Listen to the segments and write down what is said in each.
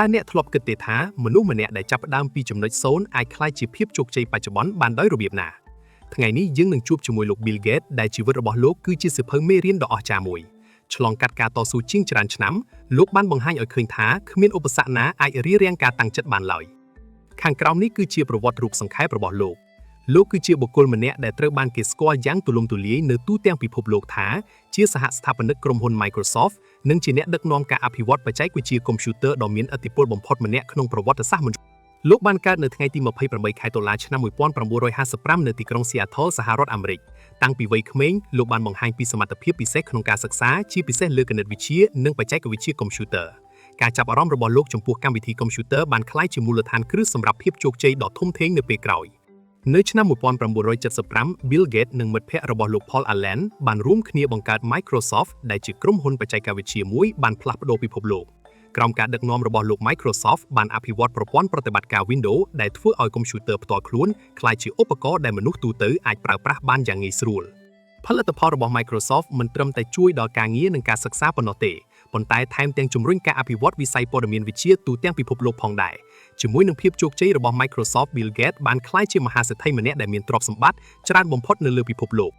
តែអ្នកធ្លាប់គិតទេថាមនុស្សម្នាក់ដែលចាប់ផ្ដើមពីចំណុច0អាចក្លាយជាភាពជោគជ័យបច្ចុប្បន្នបានដោយរបៀបណាថ្ងៃនេះយើងនឹងជួបជាមួយលោក Bill Gates ដែលជីវិតរបស់លោកគឺជាសៀវភៅមេរៀនដ៏អស្ចារ្យមួយឆ្លងកាត់ការតស៊ូជាងច្រើនឆ្នាំលោកបានបង្ហាញឲ្យឃើញថាគ្មានឧបសគ្គណាអាចរារាំងការតាំងចិត្តបានឡើយខាងក្រោមនេះគឺជាប្រវត្តិរូបសង្ខេបរបស់លោកគឺជាបុគ្គលម្នាក់ដែលត្រូវបានគេស្គាល់យ៉ាងទូលំទូលាយនៅទូទាំងពិភពលោកថាជាសហស្ថាបនិកក្រុមហ៊ុន Microsoft និងជាអ្នកដឹកនាំការអភិវឌ្ឍបច្ចេកវិទ្យាកុំព្យូទ័រដ៏មានឥទ្ធិពលបំផុតម្នាក់ក្នុងប្រវត្តិសាស្ត្រមនុស្សលោកបានកើតនៅថ្ងៃទី28ខែតុលាឆ្នាំ1955នៅទីក្រុង Seattle សហរដ្ឋអាមេរិកតាំងពីវ័យក្មេងលោកបានបង្ហាញពីសមត្ថភាពពិសេសក្នុងការសិក្សាជាពិសេសលើគណិតវិទ្យានិងបច្ចេកវិទ្យាកុំព្យូទ័រការចាប់អារម្មណ៍របស់លោកចំពោះកម្មវិធីកុំព្យូទ័របានក្លាយជាមូលដ្ឋានគ្រឹះសម្រាប់ភាពជោគជ័យដ៏ធំធេងនៅពេលក្រោយនៅឆ្នាំ1975 Bill Gates និងមិត្តភ័ក្តិរបស់លោក Paul Allen បានរួមគ្នាបង្កើត Microsoft ដែលជាក្រុមហ៊ុនបច្ចេកវិទ្យាមួយបានផ្លាស់ប្ដូរពិភពលោកក្រោមការដឹកនាំរបស់លោក Microsoft បានអភិវឌ្ឍប្រព័ន្ធប្រតិបត្តិការ Windows ដែលធ្វើឲ្យកុំព្យូទ័រផ្ទាល់ខ្លួនក្លាយជាឧបករណ៍ដែលមនុស្សទូទៅអាចប្រើប្រាស់បានយ៉ាងងាយស្រួលផលិតផលរបស់ Microsoft មិនត្រឹមតែជួយដល់ការងារនិងការសិក្សាប៉ុណ្ណោះទេប៉ុន្តែថែមទាំងជំរុញការអភិវឌ្ឍវិស័យព័ត៌មានវិទ្យាទូទាំងពិភពលោកផងដែរជាមួយនឹងភាពជោគជ័យរបស់ Microsoft Bill Gates បានក្លាយជាមហាសេដ្ឋីម្នាក់ដែលមានទ្រព្យសម្បត្តិច្រើនបំផុតនៅលើពិភពលោក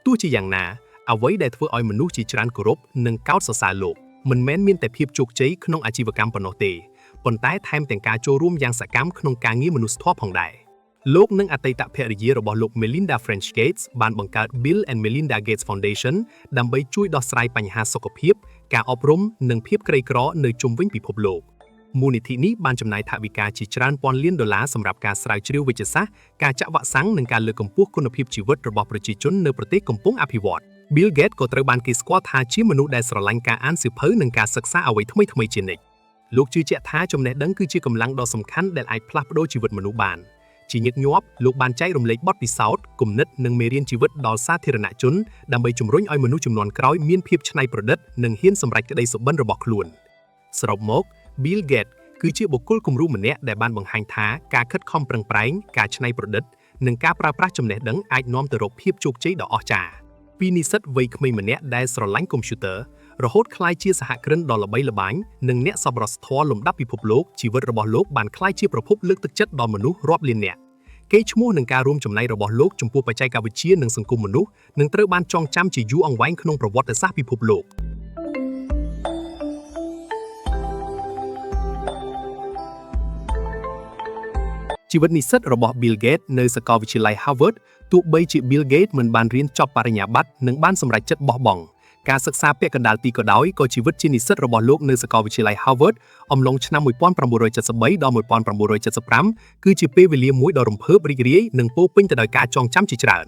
ទោះជាយ៉ាងណាអ្វីដែលធ្វើឲ្យមនុស្សជាច្រើនគោរពនិងកោតសរសើរលោកមិនមែនមានតែភាពជោគជ័យក្នុងអាជីវកម្មប៉ុណ្ណោះទេប៉ុន្តែថែមទាំងការចូលរួមយ៉ាងសកម្មក្នុងការងារមនុស្សធម៌ផងដែរលោកនិងអតីតភរិយារបស់លោក Melinda French Gates បានបង្កើត Bill and Melinda Gates Foundation ដើម្បីជួយដោះស្រាយបញ្ហាសុខភាពការអប់រំនិងភាពក្រីក្រនៅជុំវិញពិភពលោកមូលនិធិនេះបានចំណាយថវិកាជាច្រើនពាន់លានដុល្លារសម្រាប់ការស្រាវជ្រាវវេជ្ជសាស្ត្រការចាក់វ៉ាក់សាំងនិងការលើកកម្ពស់គុណភាពជីវិតរបស់ប្រជាជននៅប្រទេសកំពុងអភិវឌ្ឍន៍ Bill Gates ក៏ត្រូវបានគេស្គាល់ថាជាមនុស្សដែលស្រឡាញ់ការអានសៀវភៅនិងការសិក្សាអ្វីថ្មីៗជានិច្ចលោកជឿជាក់ថាចំណេះដឹងគឺជាកម្លាំងដ៏សំខាន់ដែលអាចផ្លាស់ប្ដូរជីវិតមនុស្សបានជាញឹកញាប់លោកបានចែករំលែកបទពិសោធន៍គំនិតនិងមេរៀនជីវិតដល់សាធារណជនដើម្បីជំរុញឲ្យមនុស្សជំនាន់ក្រោយមានភាពច្នៃប្រឌិតនិងហ៊ានសម្រេចក្តីសុបិនរបស់ខ្លួនសរុបមក Bill Gates គឺជាបុគ្គលគំរូម្នាក់ដែលបានបង្ហាញថាការខិតខំប្រឹងប្រែងការច្នៃប្រឌិតនិងការប្រើប្រាស់ចំណេះដឹងអាចនាំទៅរកភាពជោគជ័យដ៏អស្ចារ្យពីនិស្សិតវ័យក្មេងម្នាក់ដែលស្រឡាញ់កុំព្យូទ័ររហូតក្លាយជាសហគ្រិនដ៏ល្បីល្បាញនិងអ្នកសប្បុរសធម៌លំដាប់ពិភពលោកជីវិតរបស់លោកបានក្លាយជាប្រភពលើកទឹកចិត្តដល់មនុស្សរាប់លាននាក់កេរ្តិ៍ឈ្មោះនិងការរួមចំណែករបស់លោកចំពោះបច្ចេកវិទ្យានិងសង្គមមនុស្សនឹងត្រូវបានចងចាំជាយូរអង្វែងក្នុងប្រវត្តិសាស្ត្រពិភពលោកជីវិតនិស្សិតរបស់ Bill Gates នៅសាកលវិទ្យាល័យ Harvard ទោះបីជា Bill Gates មិនបានរៀនចប់បរិញ្ញាបត្រនិងបានសម្រេចចិត្តបោះបង់ការសិក្សាពាក់កណ្ដាលទីក៏ដោយក៏ជីវិតជានិស្សិតរបស់លោកនៅសាកលវិទ្យាល័យ Harvard អំឡុងឆ្នាំ1973ដល់1975គឺជាពេលវេលាមួយដ៏រំភើបរីករាយនិងពោរពេញទៅដោយការចងចាំជាច្រើន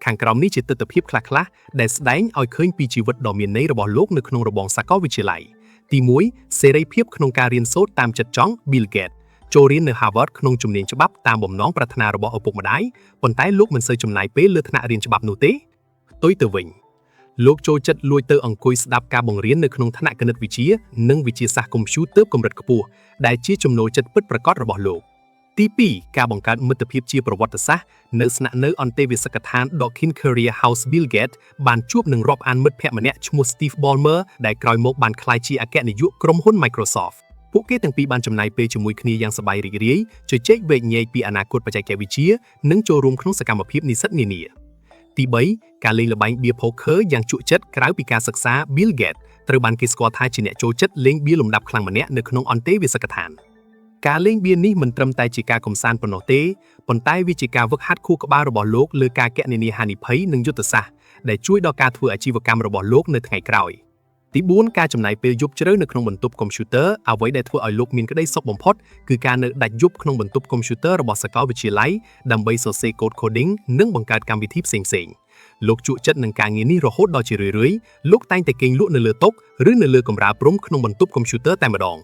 ខាងក្រោមនេះជាទិដ្ឋភាពខ្លះៗដែលស្ដែងឲ្យឃើញពីជីវិតដ៏មានន័យរបស់លោកនៅក្នុងរបងសាកលវិទ្យាល័យទី1សេរីភាពក្នុងការរៀនសូត្រតាមចិត្តចង់ Bill Gatesចូលរៀននៅ Harvard ក្នុងជំនាញច្បាប់តាមបំណងប្រាថ្នារបស់ឪពុកម្ដាយប៉ុន្តែលោកមិនសូវចំណាយពេលលើថ្នាក់រៀនច្បាប់នោះទេផ្ទុយទៅវិញលោកចូលចិត្តលួចទៅអង្គុយស្ដាប់ការបង្រៀននៅក្នុងថ្នាក់គណិតវិទ្យានិងវិទ្យាសាស្ត្រកុំព្យូទ័រកម្រិតខ្ពស់ដែលជាចំណូលចិត្តពិតប្រាកដរបស់លោកទី2ការបង្កើតមិត្តភាពជាប្រវត្តិសាស្ត្រនៅស្នាក់នៅអន្តេវាសិកដ្ឋាន Dawkins Career House Bill Gates បានជួបនឹងរាប់អានមិត្តភក្តិម្នាក់ឈ្មោះ Steve Ballmer ដែលក្រោយមកបានក្លាយជាអគ្គនាយកក្រុមហ៊ុន Microsoftពួកគេទាំងពីរបានចំណាយពេលជាមួយគ្នាយ៉ាងសប្បាយរីករាយជជែកវែកញែកពីអនាគតបច្ចេកវិទ្យានិងចូលរួមក្នុងសកម្មភាពនិស្សិតនានាទី3ការលេងល្បែង Beer Poker យ៉ាងជក់ចិត្តក្រៅពីការសិក្សា Bill Gates ត្រូវបានគេស្គាល់ថាជាអ្នកចូលចិត្តលេងបៀលំដាប់ខ្លាំងម្នាក់នៅក្នុងអន្តេវាសិកដ្ឋានការលេងបៀនេះមិនត្រឹមតែជាការកម្សាន្តប៉ុណ្ណោះទេប៉ុន្តែវាជាការវឹកហាត់ខួរក្បាលរបស់លោកលើការគណនាហានិភ័យនិងយុទ្ធសាស្ត្រដែលជួយដល់ការធ្វើអាជីវកម្មរបស់លោកនៅថ្ងៃក្រោយទី4ការចំណាយពេលយប់ជ្រៅនៅក្នុងបន្ទប់កុំព្យូទ័រអ្វីដែលធ្វើឲ្យលោកមានក្តីសុខបំផុតគឺការនៅដាច់យប់ក្នុងបន្ទប់កុំព្យូទ័ររបស់សាកលវិទ្យាល័យដើម្បីសរសេរកូដ coding និងបង្កើតកម្មវិធីផ្សេងៗលោកជក់ចិត្តនឹងការងារនេះរហូតដល់ជារឿយៗលោកតែងតែគេងលក់នៅលើតុឬនៅលើកម្រាលព្រំក្នុងបន្ទប់កុំព្យូទ័រតែម្ដង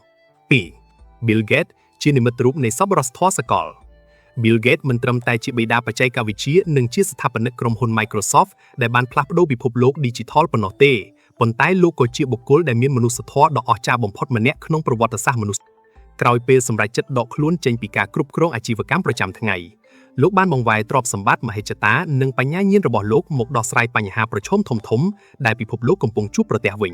2. Bill Gates ជានិមិត្តរូបនៃសប្បុរសធម៌សកល Bill Gates មិនត្រឹមតែជាបិតាបច្ចេកវិទ្យានិងជាស្ថាបនិកក្រុមហ៊ុន Microsoft ដែលបានផ្លាស់ប្ដូរពិភពលោក Digital ប៉ុណ្ណោះទេប៉ុន្តែលោកក៏ជាបុគ្គលដែលមានមនុស្សធម៌ដ៏អស្ចារ្យបំផុតម្នាក់ក្នុងប្រវត្តិសាស្ត្រមនុស្សក្រោយពេលសម្រេចចិត្តដកខ្លួនចេញពីការគ្រប់គ្រងអាជីវកម្មប្រចាំថ្ងៃលោកបានបង្វែរទ្រព្យសម្បត្តិមហិច្ឆតានិងបញ្ញាញាណរបស់លោកមកដោះស្រាយបញ្ហាប្រឈមធំៗដែលពិភពលោកកំពុងជួបប្រទះវិញ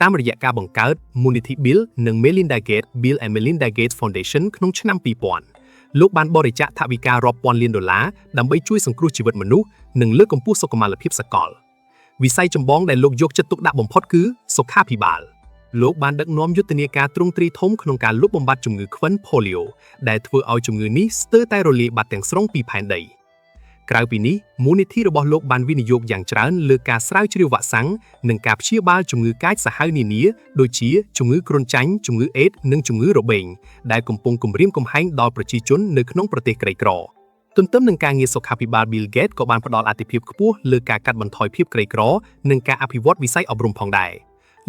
តាមរយៈការបង្កើត Munity Bill និង Melinda Gates Bill and Melinda Gates Foundation ក្នុងឆ្នាំ 2000 លោកបានបរិច្ចាគថវិការាប់ពាន់លានដុល្លារដើម្បីជួយសង្គ្រោះជីវិតមនុស្សនិងលើកកម្ពស់សុខុមាលភាពសកលវិស័យចម្បងដែលលោកយកចិត្តទុកដាក់បំផុតគឺសុខាភិបាលលោកបានដឹកនាំយុទ្ធនាការទ្រង់ទ្រីធំក្នុងការលុបបំបាត់ជំងឺខ្វិន Polio ដែលធ្វើឲ្យជំងឺនេះស្ទើរតែរលាយបាត់ទាំងស្រុងពីផែនដីក្រៅពីនេះ មូលនិធិរបស់លោកបានវិនិយោគយ៉ាងច្រើនលើការស្រាវជ្រាវវ៉ាក់សាំងនិងការព្យាបាលជំងឺកាចសាហាវនានាដូចជាជំងឺគ្រុនចាញ់ជំងឺអេដស៍និងជំងឺរបេងដែលកំពុងគំរាមកំហែងដល់ប្រជាជននៅក្នុងប្រទេសក្រីក្រទន្ទឹមនឹងការងារសុខាភិបាល Bill Gates ក៏បានផ្ដល់អាទិភាពខ្ពស់លើការកាត់បន្ថយភាពក្រីក្រនិងការអភិវឌ្ឍវិស័យអប់រំផងដែរ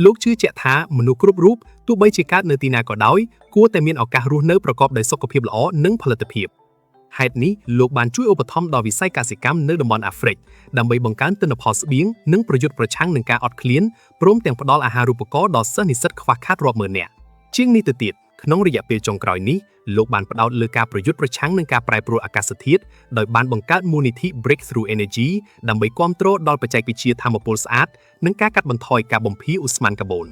លោកជឿជាក់ថាមនុស្សគ្រប់រូបទោះបីជាកើតនៅទីណាក៏ដោយគួរតែមានឱកាសរស់នៅប្រកបដោយសុខភាពល្អនិងផលិតភាពហេតុនេះលោកបានជួយឧបត្ថម្ភដល់វិស័យកសិកម្មនៅតំបន់អាហ្វ្រិកដើម្បីបង្កើនទិន្នផលស្បៀងនិងប្រយុទ្ធប្រឆាំងនឹងការអត់ឃ្លានព្រមទាំងផ្ដល់អាហារូបករណ៍ដល់សិស្សនិស្សិតខ្វះខាតរាប់ម៉ឺននាក់ជាងនេះទៅទៀតក្នុងរយៈពេលចុងក្រោយនេះលោកបានផ្ដោតលើការប្រយុទ្ធប្រឆាំងនឹងការប្រែប្រួលអាកាសធាតុដោយបានបង្កើតមូលនិធិ Breakthrough Energy ដើម្បីគាំទ្រដល់បច្ចេកវិទ្យាថាមពលស្អាតនិងការកាត់បន្ថយការបំភាយឧស្ម័នកាបូន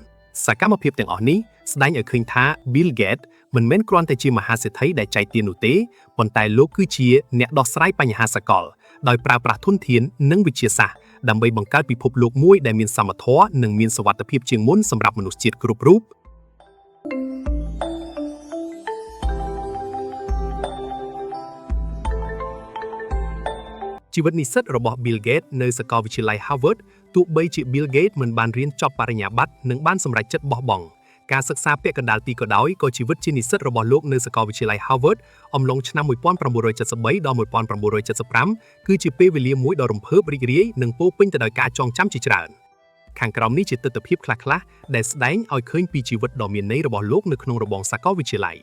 សកម្មភាពទាំងអស់នេះស្ដែងឲ្យឃើញថា Bill Gates មិនមែនគ្រាន់តែជាមហាសេដ្ឋីដែលចែកទាននោះទេប៉ុន្តែលោកគឺជាអ្នកដោះស្រាយបញ្ហាសកលដោយប្រើប្រាស់ធនធាននិងវិទ្យាសាស្ត្រដើម្បីបង្កើតពិភពលោកមួយដែលមានសមធម៌និងមានសុវត្ថិភាពជាងមុនសម្រាប់មនុស្សជាតិគ្រប់រូបជីវិតនិស្សិតរបស់ Bill Gates នៅសាកលវិទ្យាល័យ Harvard ទោះបីជា Bill Gates មិនបានរៀនចប់បរិញ្ញាបត្រនិងបានសម្រេចចិត្តបោះបង់ការសិក្សាពាក់កណ្ដាលទីក៏ដោយក៏ជីវិតជានិស្សិតរបស់លោកនៅសាកលវិទ្យាល័យ Harvard អំឡុងឆ្នាំ 1973 ដល់ 1975 គឺជាពេលវេលាមួយដ៏រំភើបរីករាយនិងពោរពេញទៅដោយការចងចាំជាច្រើនខាងក្រោមនេះជាទិដ្ឋភាពខ្លះៗដែលស្ដែងឲ្យឃើញពីជីវិតដ៏មានន័យរបស់លោកនៅក្នុងរបងសាកលវិទ្យាល័យ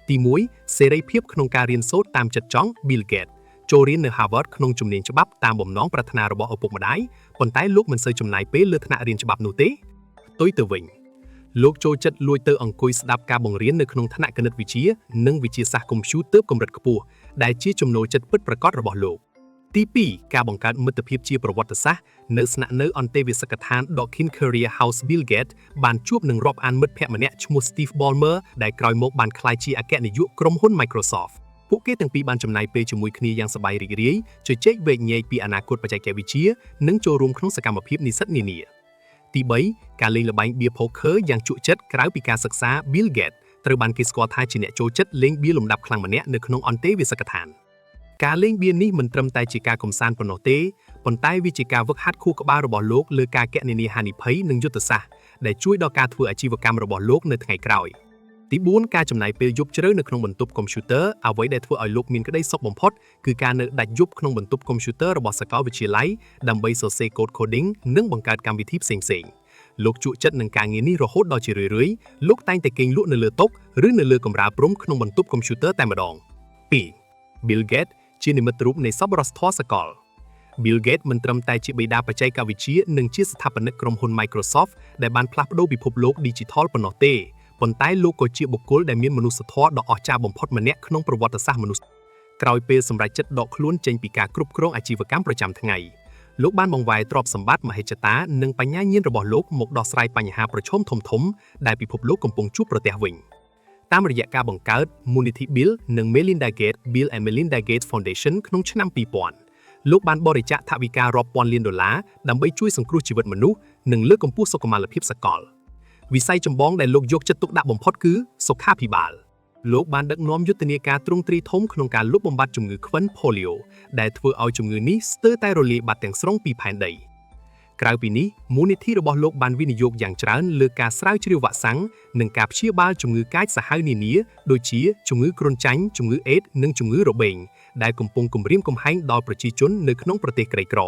ទី1សេរីភាពក្នុងការរៀនសូត្រតាមចិត្តចង់ Bill Gatesចូលរៀននៅ Harvard ក្នុងជំនាញច្បាប់តាមបំណងប្រាថ្នារបស់ឪពុកម្ដាយប៉ុន្តែលោកមិនសូវចំណាយពេលលើថ្នាក់រៀនច្បាប់នោះទេផ្ទុយទៅវិញលោកចូលចិត្តលួចទៅអង្គុយស្ដាប់ការបង្រៀននៅក្នុងថ្នាក់គណិតវិទ្យានិងវិទ្យាសាស្ត្រកុំព្យូទ័រកម្រិតខ្ពស់ដែលជាចំណូលចិត្តពិតប្រាកដរបស់លោកទី2ការបង្កើតមិត្តភាពជាប្រវត្តិសាស្ត្រនៅស្នាក់នៅអន្តេវាសិកដ្ឋាន Dawkins Career House Bill Gates បានជួបនឹងរាប់អានមិត្តភក្តិម្នាក់ឈ្មោះ Steve Ballmer ដែលក្រោយមកបានក្លាយជាអគ្គនាយកក្រុមហ៊ុន Microsoftពួកគេទាំងពីរបានចំណាយពេលជាមួយគ្នាយ៉ាងសប្បាយរីករាយជជែកវែកញែកពីអនាគតបច្ចេកវិទ្យានិងចូលរួមក្នុងសកម្មភាពនិស្សិតនានាទី3ការលេងល្បែង Beer Poker យ៉ាងជក់ចិត្តក្រៅពីការសិក្សា Bill Gates ត្រូវបានគេស្គាល់ថាជាអ្នកចូលចិត្តលេងបៀលំដាប់ខ្លាំងម្នាក់នៅក្នុងអន្តេវាសិកដ្ឋានការលេងបៀនេះមិនត្រឹមតែជាការកម្សាន្តប៉ុណ្ណោះទេប៉ុន្តែវាជាការវឹកហាត់ខួរក្បាលរបស់លោកលើការគណនាហានិភ័យនិងយុទ្ធសាស្ត្រដែលជួយដល់ការធ្វើអាជីវកម្មរបស់លោកនៅថ្ងៃក្រោយទី4ការចំណាយពេលយប់ជ្រៅនៅក្នុងបន្ទប់កុំព្យូទ័រអ្វីដែលធ្វើឲ្យលោកមានក្តីសុខបំផុតគឺការនៅដាច់យប់ក្នុងបន្ទប់កុំព្យូទ័ររបស់សាកលវិទ្យាល័យដើម្បីសរសេរកូដ coding និងបង្កើតកម្មវិធីផ្សេងៗលោកជក់ចិត្តនឹងការងារនេះរហូតដល់ជារឿយៗលោកតែងតែគេងលក់នៅលើតុឬនៅលើកម្រាលព្រំក្នុងបន្ទប់កុំព្យូទ័រតែម្ដង 2. Bill Gates ជានិមិត្តរូបនៃសប្បុរសធម៌សកល Bill Gates មិនត្រឹមតែជាបិតាបច្ចេកវិទ្យានិងជាស្ថាបនិកក្រុមហ៊ុន Microsoft ដែលបានផ្លាស់ប្ដូរពិភពលោក Digital ប៉ុណ្ណោះទេប៉ុន្តែលោកក៏ជាបុគ្គលដែលមានមនុស្សធម៌ដ៏អស្ចារ្យបំផុតម្នាក់ក្នុងប្រវត្តិសាស្ត្រមនុស្សក្រោយពេលសម្រេចចិត្តដកខ្លួនចេញពីការគ្រប់គ្រងអាជីវកម្មប្រចាំថ្ងៃលោកបានបង្វែរទ្រព្យសម្បត្តិមហិច្ឆតានិងបញ្ញាញាណរបស់លោកមកដោះស្រាយបញ្ហាប្រឈមធំៗដែលពិភពលោកកំពុងជួបប្រទះវិញតាមរយៈការបង្កើត Munity Bill និង Melinda Gates Bill and Melinda Gates Foundation ក្នុងឆ្នាំ 2000 លោកបានបរិច្ចាគថវិការាប់ពាន់លានដុល្លារដើម្បីជួយសង្គ្រោះជីវិតមនុស្សនិងលើកកម្ពស់សុខុមាលភាពសកលវិស័យចម្បងដែលលោកយកចិត្តទុកដាក់បំផុតគឺសុខាភិបាលលោកបានដឹកនាំយុទ្ធនាការទ្រង់ទ្រីធំក្នុងការលុបបំបាត់ជំងឺខ្វិន Polio ដែលធ្វើឲ្យជំងឺនេះស្ទើរតែរលាយបាត់ទាំងស្រុងពីផែនដីក្រៅពីនេះមូលនិធិរបស់លោកបានវិនិយោគយ៉ាងច្រើនលើការស្រាវជ្រាវវ៉ាក់សាំងនិងការព្យាបាលជំងឺកាចសាហាវនានាដូចជាជំងឺគ្រុនចាញ់ជំងឺអេដស៍និងជំងឺរបេងដែលកំពុងគំរាមកំហែងដល់ប្រជាជននៅក្នុងប្រទេសក្រីក្រ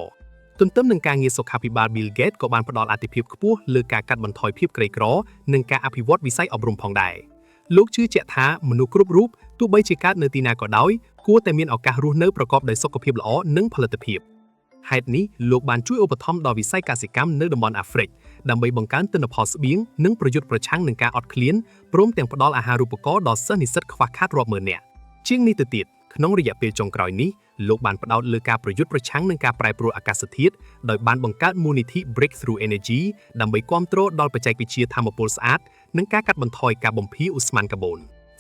ទន្ទឹមនឹងការងារសុខាភិបាល Bill Gates ក៏បានផ្ដល់អាទិភាពខ្ពស់លើការកាត់បន្ថយភាពក្រីក្រនិងការអភិវឌ្ឍវិស័យអប់រំផងដែរលោកជឿជាក់ថាមនុស្សគ្រប់រូបទោះបីជាកើតនៅទីណាក៏ដោយគួរតែមានឱកាសរស់នៅប្រកបដោយសុខភាពល្អនិងផលិតភាពហេតុនេះលោកបានជួយឧបត្ថម្ភដល់វិស័យកសិកម្មនៅតំបន់អាហ្វ្រិកដើម្បីបង្កើនទិន្នផលស្បៀងនិងប្រយុទ្ធប្រឆាំងនឹងការអត់ឃ្លានព្រមទាំងផ្ដល់អាហារូបករណ៍ដល់សិស្សនិស្សិតខ្វះខាតរាប់ម៉ឺននាក់ជាងនេះទៅទៀតក្នុងរយៈពេលចុងក្រោយនេះ លោកបានផ្ដោតលើការប្រយុទ្ធប្រឆាំងនឹងការប្រែប្រួលអាកាសធាតុដោយបានបង្កើតមូលនិធិ Breakthrough Energy ដើម្បីគាំទ្រដល់បច្ចេកវិទ្យាថាមពលស្អាតនិងការកាត់បន្ថយការបំភាយឧស្ម័នកាបូន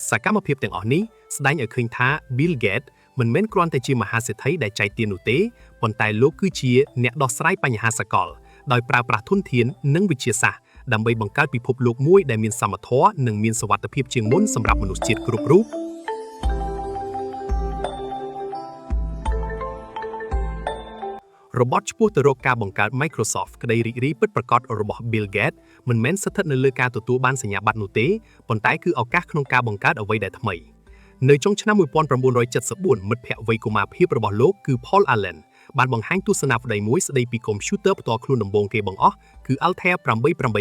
សកម្មភាពទាំងអស់នេះស្ដែងឲ្យឃើញថា Bill Gates មិនមែនគ្រាន់តែជាមហាសេដ្ឋីដែលចែកទាននោះទេប៉ុន្តែលោកគឺជាអ្នកដោះស្រាយបញ្ហាសកលដោយប្រើប្រាស់ធនធាននិងវិទ្យាសាស្ត្រដើម្បីបង្កើតពិភពលោកមួយដែលមានសមធម៌និងមានសុវត្ថិភាពជាងមុនសម្រាប់មនុស្សជាតិគ្រប់រូបរបត់ឆ្ពោះទៅរកការបង្កើត Microsoft ក្តីរីករាយពិតប្រាកដរបស់ Bill Gates មិនមែនស្ថិតនៅលើការទទួលបានសញ្ញាបត្រនោះទេប៉ុន្តែគឺឱកាសក្នុងការបង្កើតអ្វីដែលថ្មីនៅចុងឆ្នាំ1974មិត្តភ័ក្តិវ័យកុមារភាពរបស់លោកគឺ Paul Allen បានបង្ហាញទស្សនាវដ្តីមួយស្តីពីកុំព្យូទ័រផ្ទាល់ខ្លួនដំបូងគេបង្អស់គឺ Altair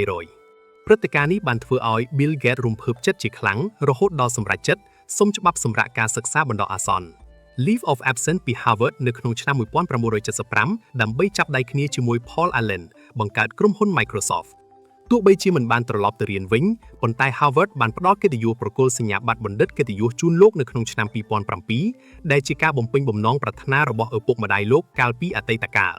8800ព្រឹត្តិការណ៍នេះបានធ្វើឲ្យ Bill Gates រំភើបចិត្តជាខ្លាំងរហូតដល់សម្រេចចិត្តសុំច្បាប់សម្រាប់ការសិក្សាបណ្ដោះអាសន្ន Leave of Absence ពី Harvard នៅក្នុងឆ្នាំ1975ដើម្បីចាប់ដៃគ្នាជាមួយ Paul Allen បង្កើតក្រុមហ៊ុន Microsoft ទោះបីជាមិនបានត្រឡប់ទៅរៀនវិញប៉ុន្តែ Harvard បានផ្ដល់កិត្តិយសប្រគល់សញ្ញាបត្របណ្ឌិតកិត្តិយសជូនលោកនៅក្នុងឆ្នាំ2007ដែលជាការបំពេញបំណងប្រាថ្នារបស់ឪពុកម្ដាយលោកកាលពីអតីតកាល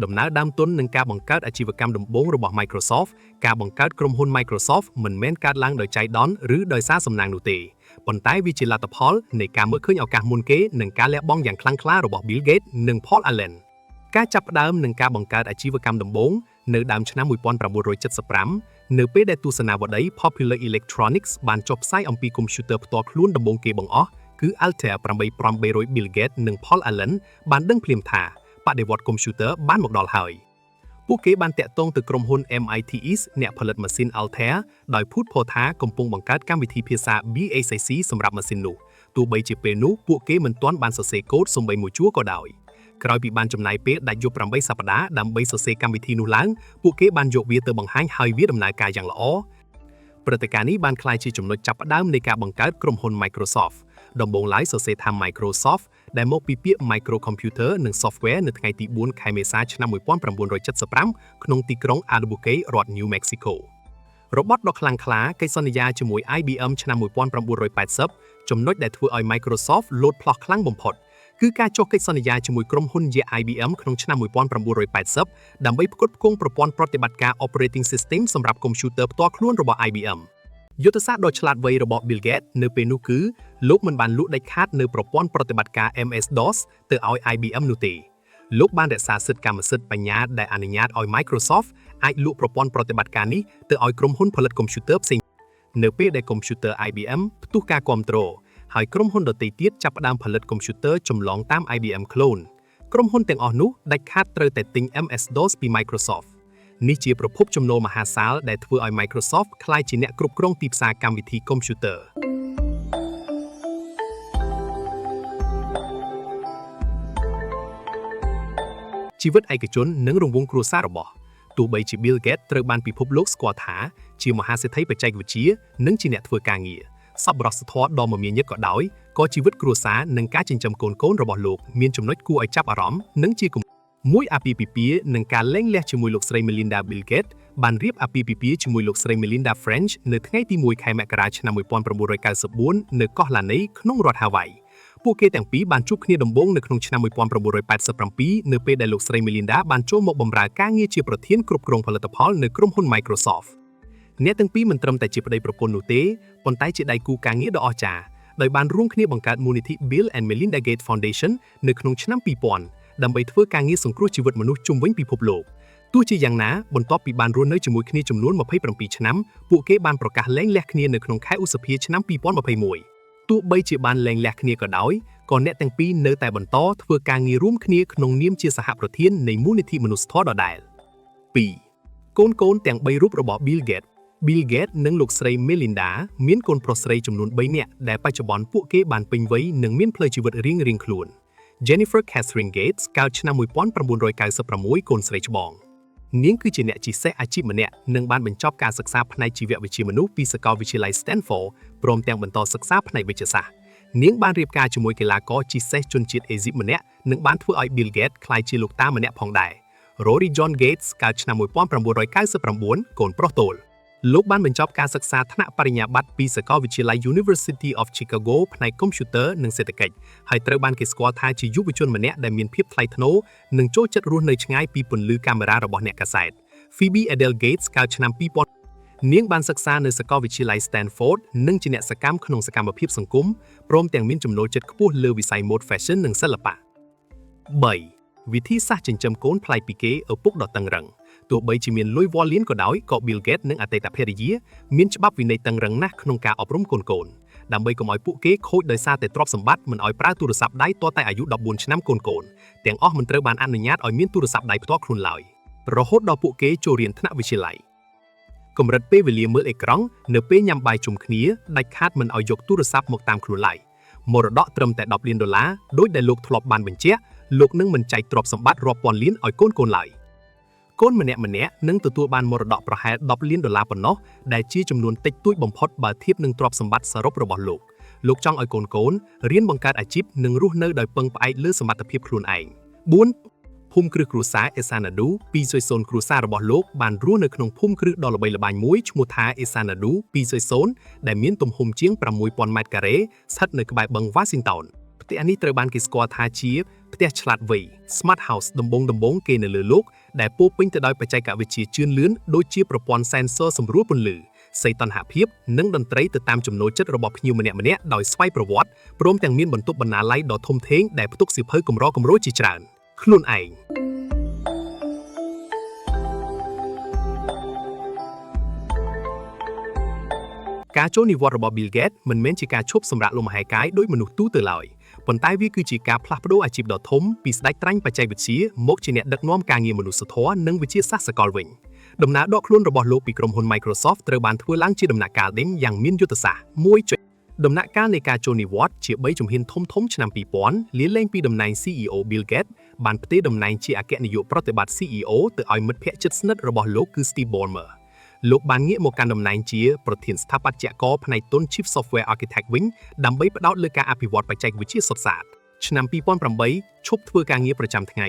ដំណើរដើមទុននឹងការបង្កើតអាជីវកម្មដំបូងរបស់ Microsoft ការបង្កើតក្រុមហ៊ុន Microsoft មិនមែនកើតឡើងដោយចៃដន្យឬដោយសារសំណាងនោះទេប៉ុន្តែវាជាលទ្ធផលនៃការមើលឃើញឱកាសមុនគេនិងការលះបង់យ៉ាងខ្លាំងក្លារបស់ Bill Gates និង Paul Allen ការចាប់ផ្ដើមនឹងការបង្កើតអាជីវកម្មដំបូងនៅដើមឆ្នាំ1975នៅពេលដែលទស្សនាវដ្តី Popular Electronics បានចុះផ្សាយអំពីកុំព្យូទ័រផ្ទាល់ខ្លួនដំបូងគេបង្អស់គឺ Altair 8800 Bill Gates និង Paul Allen បានដឹងភ្លាមថាបដិវត្តន៍កុំព្យូទ័របានមកដល់ហើយពួកគេបានតាក់ទងទៅក្រុមហ៊ុន MIT East អ្នកផលិតម៉ាស៊ីន Altair ដោយភូតភរថាកំពុងបង្កើតកម្មវិធីភាសា BACC សម្រាប់ម៉ាស៊ីននោះទោះបីជាពេលនោះពួកគេមិនទាន់បានសរសេរកូដសូម្បីមួយជួរក៏ដោយក្រោយពីបានចំណាយពេលដាច់យប់8សប្តាហ៍ដើម្បីសរសេរកម្មវិធីនោះឡើងពួកគេបានយកវាទៅបង្ហាញហើយវាដំណើរការយ៉ាងល្អព្រឹត្តិការណ៍នេះបានក្លាយជាចំណុចចាប់ផ្ដើមនៃការបង្កើតក្រុមហ៊ុន Microsoft ដំបូងឡើយសរសេរថា Microsoft ដែលមកពីពាក្យ Microcomputer និង Software នៅថ្ងៃទី4ខែមេសាឆ្នាំ1975ក្នុងទីក្រុង Albuquerque រដ្ឋ New Mexico របត់ដ៏ខ្លាំងក្លាកិច្ចសន្យាជាមួយ IBM ឆ្នាំ1980ចំណុចដែលធ្វើឲ្យ Microsoft លោតផ្លោះខ្លាំងបំផុតគឺការចុះកិច្ចសន្យាជាមួយក្រុមហ៊ុនយក្ស IBM ក្នុងឆ្នាំ1980ដើម្បីផ្គត់ផ្គង់ប្រព័ន្ធប្រតិបត្តិការ Operating System សម្រាប់កុំព្យូទ័រផ្ទាល់ខ្លួនរបស់ IBM យុទ្ធសាស្ត្រដ៏ឆ្លាតវៃរបស់ Bill Gates នៅពេលនោះគឺលោកមិនបានលក់ដាច់ខាតនៅប្រព័ន្ធប្រតិបត្តិការ MS-DOS ទៅឲ្យ IBM នោះទេលោកបានរក្សាសិទ្ធិកម្មសិទ្ធិបញ្ញាដែលអនុញ្ញាតឲ្យ Microsoft អាចលក់ប្រព័ន្ធប្រតិបត្តិការនេះទៅឲ្យក្រុមហ៊ុនផលិតកុំព្យូទ័រផ្សេងនៅពេលដែលកុំព្យូទ័រ IBM ផ្ទុះការគាំទ្រហើយក្រុមហ៊ុនដទៃទៀតចាប់ផ្ដើមផលិតកុំព្យូទ័រចម្លងតាម IBM Clone ក្រុមហ៊ុនទាំងអស់នោះដាច់ខាតត្រូវតែទិញ MS-DOS ពី Microsoft នេះជាប្រភពចំណូលមហាសាលដែលធ្វើឲ្យ Microsoft ក្លាយជាអ្នកគ្រប់គ្រងទីផ្សារកម្មវិធីកុំព្យូទ័រជីវិតឯកជននិងរង្វង់គ្រួសាររបស់ទោះបីជា Bill Gates ត្រូវបានពិភពលោកស្គាល់ថាជាមហាសេដ្ឋីបច្ចេកវិទ្យានិងជាអ្នកធ្វើការងារសប្បុរសធម៌ដ៏មមាញឹកក៏ដោយក៏ជីវិតគ្រួសារនិងការចិញ្ចឹមកូនៗរបស់លោកមានចំណុចគួរឲ្យចាប់អារម្មណ៍និងជាមួយអាពាហ៍ពិពាហ៍នឹងការលែងលះជាមួយលោកស្រី Melinda Bill Gates បានរៀបអាពាហ៍ពិពាហ៍ជាមួយលោកស្រី Melinda French នៅថ្ងៃទី1ខែមករាឆ្នាំ1994នៅកោះ Lanai ក្នុងរដ្ឋ Hawaii ពួកគេទាំងពីរបានជួបគ្នាដំបូងនៅក្នុងឆ្នាំ1987នៅពេលដែលលោកស្រី Melinda បានចូលមកបម្រើការងារជាប្រធានគ្រប់គ្រងផលិតផលនៅក្រុមហ៊ុន Microsoft អ្នកទាំងពីរមិនត្រឹមតែជាប្តីប្រពន្ធនោះទេប៉ុន្តែជាដៃគូការងារដ៏អស្ចារ្យដោយបានរួមគ្នាបង្កើតមូលនិធិ Bill and Melinda Gates Foundation នៅក្នុងឆ្នាំ2000ដើម្បីធ្វើការងារសង្គ្រោះជីវិតមនុស្សជុំវិញពិភពលោកទោះជាយ៉ាងណាបន្ទាប់ពីបានរស់នៅជាមួយគ្នាចំនួន27ឆ្នាំពួកគេបានប្រកាសលែងលះគ្នានៅក្នុងខែឧសភាឆ្នាំ2021ទោះបីជាបានលែងលះគ្នាក៏ដោយក៏អ្នកទាំងពីរនៅតែបន្តធ្វើការងាររួមគ្នាក្នុងនាមជាសហប្រធាននៃមូលនិធិមនុស្សធម៌ដដែល 2. កូនទាំង3រូបរបស់ Bill Gates និងលោកស្រី Melinda មានកូនប្រុសស្រីចំនួន3នាក់ដែលបច្ចុប្បន្នពួកគេបានពេញវ័យនិងមានផ្លូវជីវិតរៀងៗខ្លួន Jennifer Catherine Gates កើតឆ្នាំ1996កូនស្រីច្បងនាងគឺជាអ្នកជិះសេះអាជីពម្នាក់និងបានបញ្ចប់ការសិក្សាផ្នែកជីវវិទ្យាមនុស្សពីសាកលវិទ្យាល័យ Stanford ព្រមទាំងបន្តសិក្សាផ្នែកវេជ្ជសាស្ត្រនាងបានរៀបការជាមួយកីឡាករជិះសេះជនជាតិអេស៊ីបម្នាក់និងបានធ្វើឲ្យ Bill Gates ក្លាយជាលោកតាម្នាក់ផងដែរ Rory John Gates កើតឆ្នាំ1999កូនប្រុសទោល លោកបានបញ្ចប់ការសិក្សាថ្នាក់បរិញ្ញាបត្រពីសាកលវិទ្យាល័យ University of Chicago ផ្នែក Computer និងសេដ្ឋកិច្ចហើយត្រូវបានគេស្គាល់ថាជាយុវជនម្នាក់ដែលមានភាពថ្លៃថ្នូរនិងចូលចិត្តរស់នៅឆ្ងាយពីពន្លឺកាមេរ៉ារបស់អ្នកកាសែត Phoebe Adele Gates កើតឆ្នាំ2000នាងបានសិក្សានៅសាកលវិទ្យាល័យ Stanford និងជាអ្នកសកម្មក្នុងសកម្មភាពសង្គមព្រមទាំងមានចំណូលចិត្តខ្ពស់លើវិស័យ Mode Fashion និងសិល្បៈ 3. វិធីសាស្ត្រចិញ្ចឹមកូនប្លែកពីគេឪពុកដ៏តឹងរ៉ឹងទោះបីជាមានលុយវ៉ាលៀនក៏ដោយក៏ Bill Gates និងអតីតភរិយាមានច្បាប់វិន័យតឹងរ៉ឹងណាស់ក្នុងការអប់រំកូនៗដើម្បីកុំឲ្យពួកគេខូចដោយសារតែទ្រព្យសម្បត្តិមិនឲ្យប្រើទូរស័ព្ទដៃទាល់តែអាយុ14ឆ្នាំកូនៗទាំងអស់មិនត្រូវបានអនុញ្ញាតឲ្យមានទូរស័ព្ទដៃផ្ទាល់ខ្លួនឡើយរហូតដល់ពួកគេចូលរៀនថ្នាក់វិទ្យាល័យកម្រិតពេលវេលាមើលអេក្រង់នៅពេលញ៉ាំបាយជុំគ្នាដាច់ខាតមិនឲ្យយកទូរស័ព្ទមកតាមខ្លួនឡើយមរតកត្រឹមតែ$10 លានដោយដែលលោកធ្លាប់បានបញ្ជាក់លោកនឹងមិនចែកទ្រព្យសម្បត្តិរាប់ពាន់លានឲ្យកូនឡើយកូនម្នាក់នឹងទទួលបានមរតកប្រហែល$10 លានប៉ុណ្ណោះដែលជាចំនួនតិចតួចបំផុតបើធៀបនឹងទ្រព្យសម្បត្តិសរុបរបស់លោកចង់ឲ្យកូនរៀនបង្កើតអាជីពនិងរស់នៅដោយពឹងផ្អែកលើសមត្ថភាពខ្លួនឯង 4. ភូមិគ្រឹះគ្រួសារ Xanadu 200 គ្រួសាររបស់លោកបានរស់នៅក្នុងភូមិគ្រឹះដ៏ល្បីល្បាញមួយឈ្មោះថា Xanadu 200ដែលមានទំហំជាង 6000 ម៉ែត្រការ៉េស្ថិតនៅក្បែរបឹង Washington ផ្ទះនេះត្រូវបានគេស្គាល់ថាជាផ្ទះឆ្លាតវៃ Smart House ដំបូងគេនៅលើលោកដែលពោរពេញទៅដោយបច្ចេកវិទ្យាជឿនលឿនដូចជាប្រព័ន្ធ sensor សម្រួលពន្លឺសីតុណ្ហភាពនិងតន្ត្រីទៅតាមចំណូលចិត្តរបស់ភ្ញៀវម្នាក់ដោយស្វ័យប្រវត្តិព្រមទាំងមានបន្ទប់បណ្ណាល័យដ៏ធំធេងដែលផ្ទុកសៀវភៅកម្រជាច្រើនខ្លួនឯងការចូលនិវត្តន៍របស់ Bill Gates មិនមែនជាការឈប់សម្រាកលំហែកាយដោយមនុស្សទូទៅឡើយប៉ុន្តែវាគឺជាការផ្លាស់ប្ដូរអាជីពដ៏ធំពីស្ដេចត្រាញ់បច្ចេកវិទ្យាមកជាអ្នកដឹកនាំការងារមនុស្សធម៌និងវិទ្យាសាស្ត្រសកលវិញដំណើរដកខ្លួនរបស់លោកពីក្រុមហ៊ុន Microsoft ត្រូវបានធ្វើឡើងជាដំណាក់កាលដេញយ៉ាងមានយុទ្ធសាស្ត្រ1ដំណាក់កាលនៃការចូលនិវត្តន៍ជា3ជំហានធំឆ្នាំ2000លាលែងពីតំណែង CEO Bill Gates បានផ្ទេរតំណែងជាអគ្គនាយកប្រតិបត្តិ CEO ទៅឲ្យមិត្តភក្តិជិតស្និទ្ធរបស់លោកគឺ Steve Ballmer លោកបានងាកមកកាន់តំណែងជាប្រធានស្ថាបត្យករផ្នែកទុន Chief Software Architect វិញដើម្បីផ្ដោតលើការអភិវឌ្ឍបច្ចេកវិទ្យាសុទ្ធសាធឆ្នាំ2008ឈប់ធ្វើការងារប្រចាំថ្ងៃ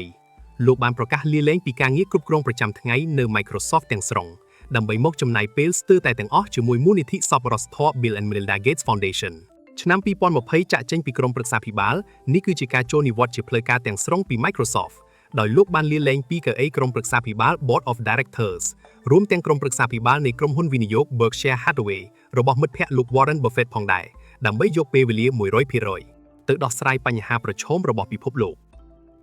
លោកបានប្រកាសលាលែងពីការងារគ្រប់គ្រងប្រចាំថ្ងៃនៅ Microsoft ទាំងស្រុងដើម្បីមកចំណាយពេលស្ទើរតែទាំងអស់ជាមួយមូលនិធិសប្បុរសធម៌ Bill and Melinda Gates Foundation ឆ្នាំ2020ចាក់ចេញពីក្រុមប្រឹក្សាភិបាលនេះគឺជាការចូលនិវត្តន៍ជាផ្លូវការទាំងស្រុងពី Microsoft ដោយលោកបានលាលែងពីកៅអីក្រុមប្រឹក្សាភិបាល Board of Directors រួមទាំងក្រុមប្រឹក្សាភិបាលនៃក្រុមហ៊ុនវិនិយោគ Berkshire Hathaway របស់មិត្តភក្តិលោក Warren Buffett ផងដែរដើម្បីយកពេលវេលា 100% ទៅដោះស្រាយបញ្ហាប្រឈមរបស់ពិភពលោក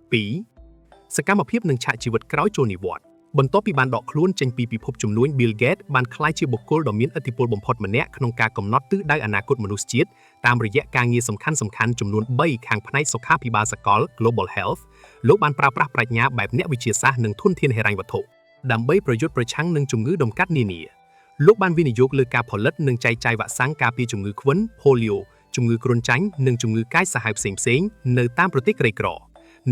2. សកម្មភាពនិងឆាកជីវិតក្រោយចូលនិវត្តន៍បន្ទាប់ពីបានដកខ្លួនចេញពីពិភពជំនួញ Bill Gates បានក្លាយជាបុគ្គលដ៏មានឥទ្ធិពលបំផុតម្នាក់ក្នុងការកំណត់ទិសដៅអនាគតមនុស្សជាតិតាមរយៈការងារសំខាន់ចំនួន3ខាងផ្នែកសុខាភិបាលសកល Global Health លោកបានប្រើប្រាស់ប្រាជ្ញាបែបអ្នកវិទ្យាសាស្ត្រនិងធនធានហិរញ្ញវត្ថុដើម្បីប្រយុទ្ធប្រឆាំងនឹងជំងឺដង្កាត់នានាលោកបានវិនិយោគលើការផលិតនិងចែកចាយវ៉ាក់សាំងការពារជំងឺខ្វិន Polio ជំងឺគ្រុនចាញ់និងជំងឺកាយសាហាវផ្សេងៗនៅតាមប្រទេសក្រីក្រ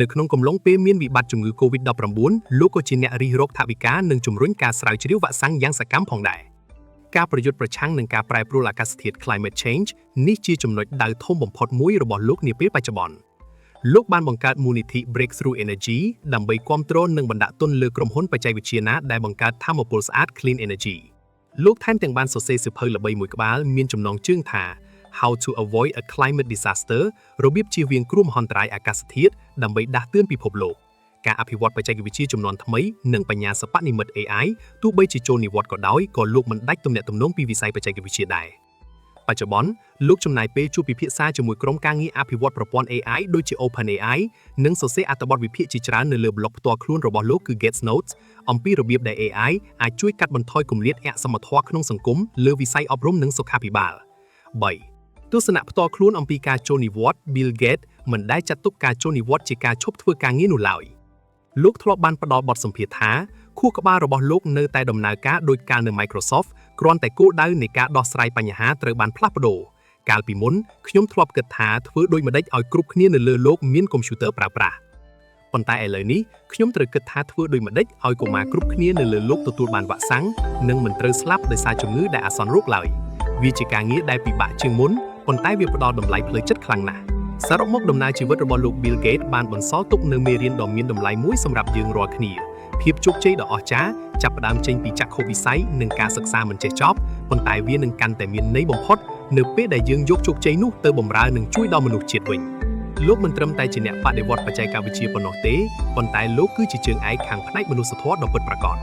នៅក្នុងកំឡុងពេលមានវិបត្តិជំងឺ COVID-19 លោកក៏ជាអ្នករិះរកថវិកានិងជំរុញការស្រាវជ្រាវវ៉ាក់សាំងយ៉ាងសកម្មផងដែរការប្រយុទ្ធប្រឆាំងនឹងការប្រែប្រួលអាកាសធាតុ Climate Change នេះជាចំណុចដៅធំបំផុតមួយរបស់លោកនាពេលបច្ចុប្បន្នលោកបានបង្កើតមូលនិធិ Breakthrough Energy ដើម្បីគាំទ្រនិងបណ្ដាក់ទុនលើក្រុមហ៊ុនបច្ចេកវិទ្យាណាដែលបង្កើតថាមពលស្អាត Clean Energy លោកថែមទាំងបានសរសេរសៀវភៅល្បីមួយក្បាលមានចំណងជើងថា How to Avoid a Climate Disaster របៀបជៀសវាងគ្រោះមហន្តរាយអាកាសធាតុដើម្បីដាស់តឿនពិភពលោកការអភិវឌ្ឍបច្ចេកវិទ្យាជំនាន់ថ្មីនិងបញ្ញាសិប្បនិម្មិត AI ទោះបីជាចូលនិវត្តន៍ក៏ដោយក៏លោកមិនដាច់ទំនាក់ទំនងពីវិស័យបច្ចេកវិទ្យាដែរបច្ចុប្បន្នលោកចំណាយពេលជួបពិភាក្សាជាមួយក្រុមការងារអភិវឌ្ឍប្រព័ន្ធ AI ដូចជា OpenAI និងសរសេរអត្ថបទវិភាគជាច្រើននៅលើប្លុកផ្ទាល់ខ្លួនរបស់លោកគឺ Gates Notes អំពីរបៀបដែល AI អាចជួយកាត់បន្ថយគម្លាតអសមធម៌ក្នុងសង្គមលើវិស័យអប់រំនិងសុខាភិបាល 3. ទស្សនៈផ្ទាល់ខ្លួនអំពីការចូលនិវត្តន៍ Bill Gates មិនដែលចាត់ទុកការចូលនិវត្តន៍ជាការឈប់ធ្វើការងារនោះឡើយលោកធ្លាប់បានផ្ដល់បទសម្ភាសន៍ថាខួរក្បាលរបស់លោកនៅតែដំណើរការដោយកាលនៅ Microsoft គ្រាន់តែគោលដៅនៃការដោះស្រាយបញ្ហាត្រូវបានផ្លាស់ប្ដូរកាលពីមុនខ្ញុំធ្លាប់គិតថាធ្វើដូចម្តេចឲ្យគ្រប់គ្នានៅលើលោកមានកុំព្យូទ័រប្រើប្រាស់ប៉ុន្តែឥឡូវនេះខ្ញុំត្រូវគិតថាធ្វើដូចម្តេចឲ្យកុមារគ្រប់គ្នានៅលើលោកទទួលបានវ៉ាក់សាំងនិងមិនត្រូវស្លាប់ដោយសារជំងឺដែលអាសន្នរោគឡើយវាជាការងារដែលពិបាកជាងមុនប៉ុន្តែវាផ្ដល់តម្លៃផ្លូវចិត្តខ្លាំងណាស់សរុបមកដំណើរជីវិតរបស់លោក Bill Gates បានបន្សល់ទុកនូវមេរៀនដ៏មានតម្លៃមួយសម្រាប់យើងរាល់គ្នា ភាពជោគជ័យដ៏អស្ចារ្យចាប់ផ្ដើមចេញពីចក្ខុវិស័យនិងការសិក្សាមិនចេះចប់ប៉ុន្តែវានឹងកាន់តែមានន័យបំផុតនៅពេលដែលយើងយកជោគជ័យនោះទៅបម្រើនិងជួយដល់មនុស្សជាតិវិញលោកមិនត្រឹមតែជាអ្នកបដិវត្តបច្ចេកវិទ្យាប៉ុណ្ណោះទេប៉ុន្តែលោកគឺជាជើងឯកខាងផ្នែកមនុស្សធម៌ដ៏ពិតប្រាកដ